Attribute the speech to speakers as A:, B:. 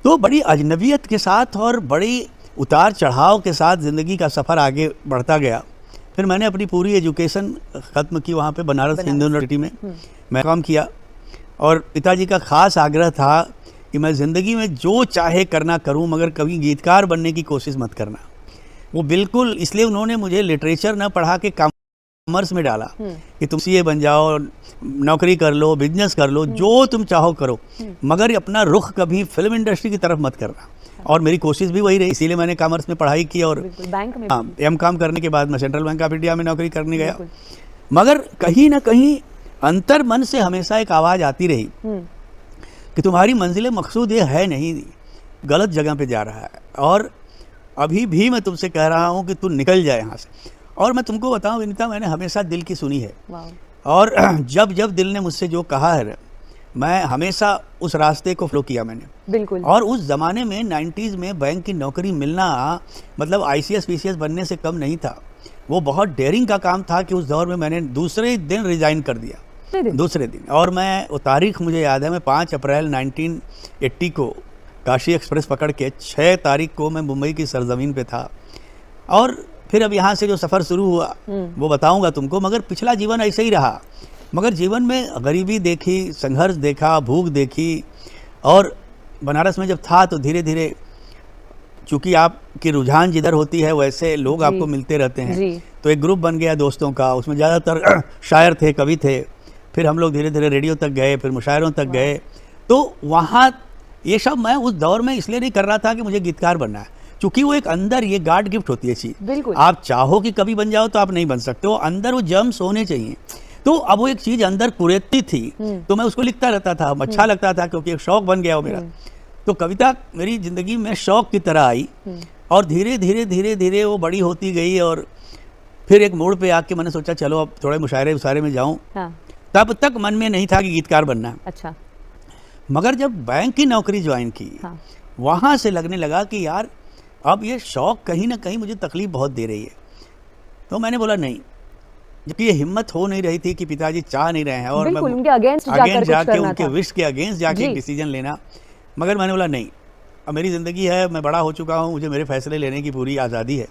A: तो बड़ी अजनबियत के साथ और बड़ी उतार चढ़ाव के साथ ज़िंदगी का सफ़र आगे बढ़ता गया। फिर मैंने अपनी पूरी एजुकेशन ख़त्म की वहाँ पे बनारस हिंदू यूनिवर्सिटी में मैं काम किया। और पिताजी का ख़ास आग्रह था कि मैं ज़िंदगी में जो चाहे करना करूं, मगर कभी गीतकार बनने की कोशिश मत करना। वो बिल्कुल, इसलिए उन्होंने मुझे लिटरेचर ना पढ़ा के कॉमर्स में डाला कि तुम सीए बन जाओ, नौकरी कर लो, बिजनेस कर लो, जो तुम चाहो करो, मगर अपना रुख कभी फिल्म इंडस्ट्री की तरफ मत करना। और मेरी कोशिश भी वही रही, इसीलिए मैंने कॉमर्स में पढ़ाई की और
B: बैंक में
A: एम.कॉम करने के बाद मैं सेंट्रल बैंक ऑफ इंडिया में नौकरी करने गया। मगर कहीं ना कहीं अंतर मन से हमेशा एक आवाज़ आती रही कि तुम्हारी मंजिल मकसूद ये है नहीं, गलत जगह पे जा रहा है, और अभी भी मैं तुमसे कह रहा हूँ कि तू निकल जाए यहाँ से। और मैं तुमको बताऊँ विनीता, मैंने हमेशा दिल की सुनी है, और जब जब दिल ने मुझसे जो कहा है, मैं हमेशा उस रास्ते को फॉलो किया मैंने।
B: बिल्कुल।
A: और उस ज़माने में 90s में बैंक की नौकरी मिलना मतलब ICS PCS बनने से कम नहीं था। वो बहुत डेयरिंग का काम था कि उस दौर में मैंने दूसरे दिन रिज़ाइन कर दिया, दूसरे दिन। और मैं वो तारीख मुझे याद है, मैं 5 अप्रैल 1980 को काशी एक्सप्रेस पकड़ के 6 तारीख को मैं मुंबई की सरजमीन पे था। और फिर अब यहाँ से जो सफ़र शुरू हुआ वो बताऊँगा तुमको। मगर पिछला जीवन ऐसे ही रहा, मगर जीवन में गरीबी देखी, संघर्ष देखा, भूख देखी। और बनारस में जब था तो धीरे धीरे, चूँकि आपकी रुझान जिधर होती है वैसे लोग आपको मिलते रहते हैं, तो एक ग्रुप बन गया दोस्तों का। उसमें ज़्यादातर शायर थे, कवि थे। फिर हम लोग धीरे धीरे रेडियो तक गए, फिर मुशायरों तक गए। तो वहाँ ये सब मैं उस दौर में इसलिए नहीं कर रहा था कि मुझे गीतकार बनना है, क्योंकि वो एक अंदर ये गॉड गिफ्ट होती है चीज़। आप चाहो कि कभी बन जाओ तो आप नहीं बन सकते हो, अंदर वो जर्म्स होने चाहिए। तो अब वो एक चीज़ अंदर कुरेदती थी, तो मैं उसको लिखता रहता था, अच्छा लगता था, क्योंकि एक शौक बन गया वो मेरा। तो कविता मेरी ज़िंदगी में शौक की तरह आई, और धीरे धीरे धीरे धीरे वो बड़ी होती गई। और फिर एक मोड़ पे आके मैंने सोचा चलो अब थोड़े मुशायरे उशारे में जाऊँ। तब तक मन में नहीं था कि गीतकार बनना है।
B: अच्छा।
A: मगर जब बैंक की नौकरी ज्वाइन की, वहाँ से लगने लगा कि यार अब ये शौक कहीं ना कहीं मुझे तकलीफ बहुत दे रही है। तो मैंने बोला नहीं, जबकि ये हिम्मत हो नहीं रही थी कि पिताजी चाह नहीं रहे हैं और मैं
B: उनके अगेंस्ट जाके
A: उनके विश के अगेंस्ट जाके डिसीजन लेना। मगर मैंने बोला नहीं, अब मेरी ज़िंदगी है, मैं बड़ा हो चुका हूँ, मुझे मेरे फैसले लेने की पूरी आज़ादी है।